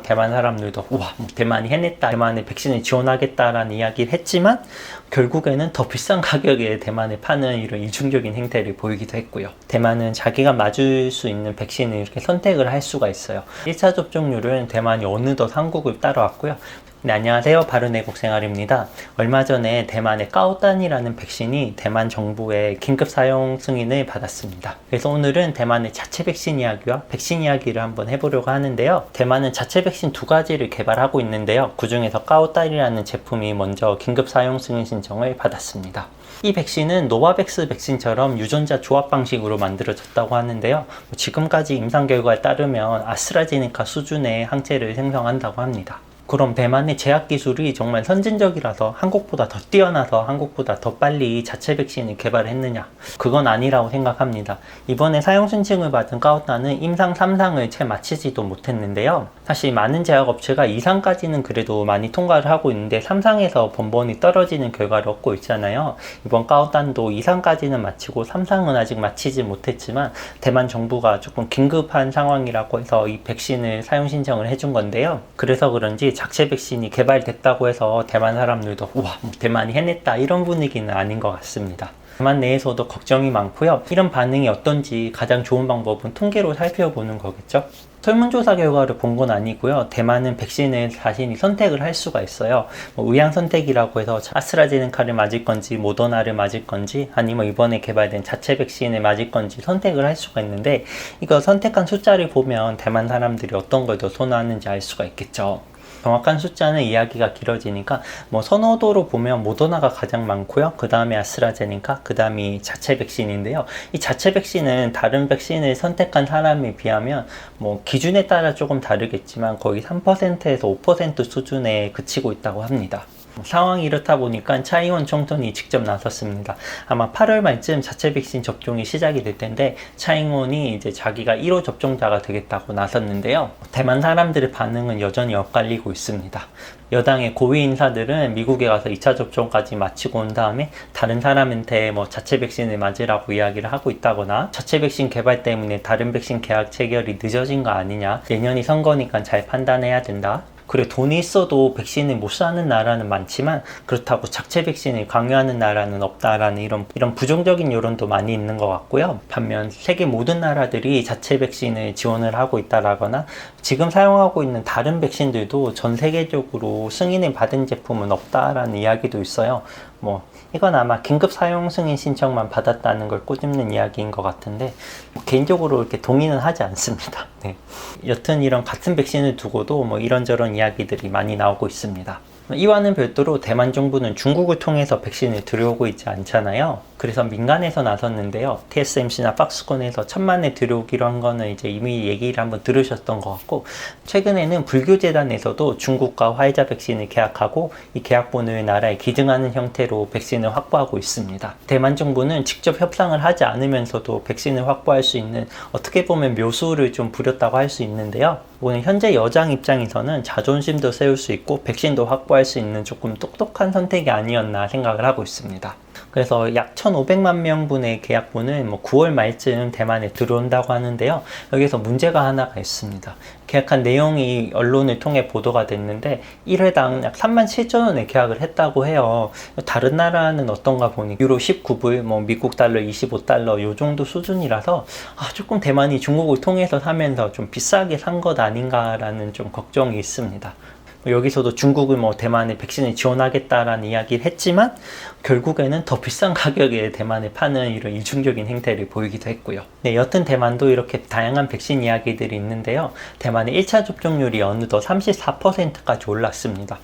대만 사람들도 우와 대만이 해냈다, 대만에 백신을 지원하겠다라는 이야기를 했지만 결국에는 더 비싼 가격에 대만에 파는 이런 이중적인 행태를 보이기도 했고요. 대만은 자기가 맞을 수 있는 백신을 이렇게 선택을 할 수가 있어요. 1차 접종률은 대만이 어느덧 한국을 따라왔고요. 네, 안녕하세요. 바른애국생활입니다. 얼마 전에 대만의 까오단이라는 백신이 대만 정부의 긴급 사용 승인을 받았습니다. 그래서 오늘은 대만의 자체 백신 이야기와 백신 이야기를 한번 해보려고 하는데요. 대만은 자체 백신 두 가지를 개발하고 있는데요. 그 중에서 까오단이라는 제품이 먼저 긴급 사용 승인 신청을 받았습니다. 이 백신은 노바백스 백신처럼 유전자 조합 방식으로 만들어졌다고 하는데요. 지금까지 임상 결과에 따르면 아스트라제네카 수준의 항체를 생성한다고 합니다. 그럼 대만의 제약 기술이 정말 선진적이라서 한국보다 더 뛰어나서 한국보다 더 빨리 자체 백신을 개발했느냐? 그건 아니라고 생각합니다. 이번에 사용 신청을 받은 까오단은 임상 3상을 채 마치지도 못했는데요. 사실 많은 제약업체가 2상까지는 그래도 많이 통과를 하고 있는데 3상에서 번번이 떨어지는 결과를 얻고 있잖아요. 이번 까오단도 2상까지는 마치고 3상은 아직 마치지 못했지만 대만 정부가 조금 긴급한 상황이라고 해서 이 백신을 사용 신청을 해준 건데요. 그래서 그런지 자체 백신이 개발됐다고 해서 대만 사람들도 우와 대만이 해냈다 이런 분위기는 아닌 것 같습니다. 대만 내에서도 걱정이 많고요. 이런 반응이 어떤지 가장 좋은 방법은 통계로 살펴보는 거겠죠. 설문조사 결과를 본 건 아니고요. 대만은 백신을 자신이 선택을 할 수가 있어요. 의향 선택이라고 해서 아스트라제네카를 맞을 건지 모더나를 맞을 건지 아니면 이번에 개발된 자체 백신을 맞을 건지 선택을 할 수가 있는데 이거 선택한 숫자를 보면 대만 사람들이 어떤 걸 더 선호하는지 알 수가 있겠죠. 정확한 숫자는 이야기가 길어지니까 선호도로 보면 모더나가 가장 많고요. 그 다음에 아스트라제네카, 그 다음이 자체 백신인데요. 이 자체 백신은 다른 백신을 선택한 사람에 비하면 기준에 따라 조금 다르겠지만 거의 3%에서 5% 수준에 그치고 있다고 합니다. 상황이 이렇다 보니까 차이원 총통이 직접 나섰습니다. 아마 8월 말쯤 자체 백신 접종이 시작이 될 텐데 차이원이 이제 자기가 1호 접종자가 되겠다고 나섰는데요. 대만 사람들의 반응은 여전히 엇갈리고 있습니다. 여당의 고위 인사들은 미국에 가서 2차 접종까지 마치고 온 다음에 다른 사람한테 자체 백신을 맞으라고 이야기를 하고 있다거나 자체 백신 개발 때문에 다른 백신 계약 체결이 늦어진 거 아니냐, 내년이 선거니까 잘 판단해야 된다. 그래 돈이 있어도 백신을 못 사는 나라는 많지만 그렇다고 자체 백신을 강요하는 나라는 없다라는 이런 부정적인 여론도 많이 있는 것 같고요. 반면 세계 모든 나라들이 자체 백신을 지원을 하고 있다라거나 지금 사용하고 있는 다른 백신들도 전 세계적으로 승인을 받은 제품은 없다라는 이야기도 있어요. 이건 아마 긴급 사용 승인 신청만 받았다는 걸 꼬집는 이야기인 것 같은데 개인적으로 이렇게 동의는 하지 않습니다. 네. 여튼 이런 같은 백신을 두고도 이런저런 이야기들이 많이 나오고 있습니다. 이와는 별도로 대만 정부는 중국을 통해서 백신을 들여오고 있지 않잖아요. 그래서 민간에서 나섰는데요. TSMC나 박스콘에서 1000만에 들여오기로 한 거는 이제 이미 얘기를 한번 들으셨던 것 같고, 최근에는 불교재단에서도 중국과 화이자 백신을 계약하고 이 계약본을 나라에 기증하는 형태로 백신을 확보하고 있습니다. 대만 정부는 직접 협상을 하지 않으면서도 백신을 확보할 수 있는 어떻게 보면 묘수를 좀 부렸다고 할 수 있는데요. 오늘 현재 여당 입장에서는 자존심도 세울 수 있고 백신도 확보할 수 있는 조금 똑똑한 선택이 아니었나 생각을 하고 있습니다. 그래서 약 1,500만 명분의 계약본은 9월 말쯤 대만에 들어온다고 하는데요. 여기서 문제가 하나가 있습니다. 계약한 내용이 언론을 통해 보도가 됐는데 1회당 약 37,000원에 계약을 했다고 해요. 다른 나라는 어떤가 보니 유로 19불, 미국 달러 25달러 요 정도 수준이라서 조금 대만이 중국을 통해서 사면서 좀 비싸게 산 것 아닌가라는 좀 걱정이 있습니다. 여기서도 중국은 대만에 백신을 지원하겠다라는 이야기를 했지만 결국에는 더 비싼 가격에 대만에 파는 이런 이중적인 행태를 보이기도 했고요. 네, 여튼 대만도 이렇게 다양한 백신 이야기들이 있는데요. 대만의 1차 접종률이 어느덧 34%까지 올랐습니다.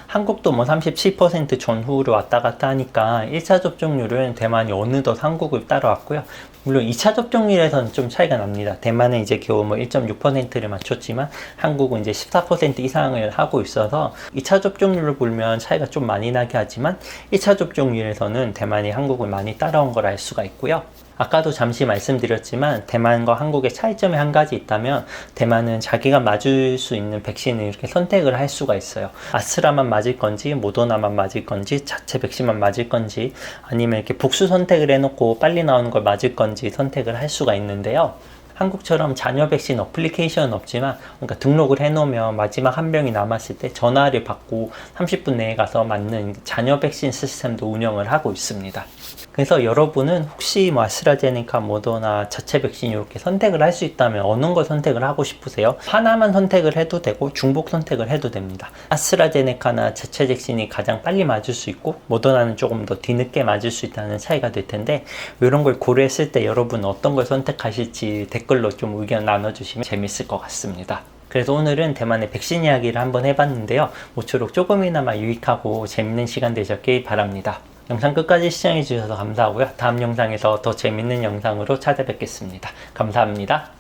한국도 37% 전후로 왔다 갔다 하니까 1차 접종률은 대만이 어느덧 한국을 따라왔고요. 물론 2차 접종률에서는 좀 차이가 납니다. 대만은 이제 겨우 1.6%를 맞췄지만 한국은 이제 14% 이상을 하고 있어서 2차 접종률을 보면 차이가 좀 많이 나게 하지만 1차 접종률에서는 대만이 한국을 많이 따라온 걸 알 수가 있고요. 아까도 잠시 말씀드렸지만 대만과 한국의 차이점이 한 가지 있다면 대만은 자기가 맞을 수 있는 백신을 이렇게 선택을 할 수가 있어요. 아스트라만 맞을 건지 모더나만 맞을 건지 자체 백신만 맞을 건지 아니면 이렇게 복수 선택을 해놓고 빨리 나오는 걸 맞을 건지 선택을 할 수가 있는데요. 한국처럼 자녀 백신 어플리케이션은 없지만, 그러니까 등록을 해놓으면 마지막 한 병이 남았을 때 전화를 받고 30분 내에 가서 맞는 자녀 백신 시스템도 운영을 하고 있습니다. 그래서 여러분은 혹시 뭐 아스트라제네카, 모더나 자체 백신 이렇게 선택을 할 수 있다면 어느 걸 선택을 하고 싶으세요? 하나만 선택을 해도 되고 중복 선택을 해도 됩니다. 아스트라제네카나 자체 백신이 가장 빨리 맞을 수 있고 모더나는 조금 더 뒤늦게 맞을 수 있다는 차이가 될 텐데, 이런 걸 고려했을 때 여러분 어떤 걸 선택하실지 댓글로 좀 의견 나눠주시면 재밌을 것 같습니다. 그래서 오늘은 대만의 백신 이야기를 한번 해봤는데요. 모쪼록 조금이나마 유익하고 재밌는 시간 되셨길 바랍니다. 영상 끝까지 시청해주셔서 감사하고요. 다음 영상에서 더 재밌는 영상으로 찾아뵙겠습니다. 감사합니다.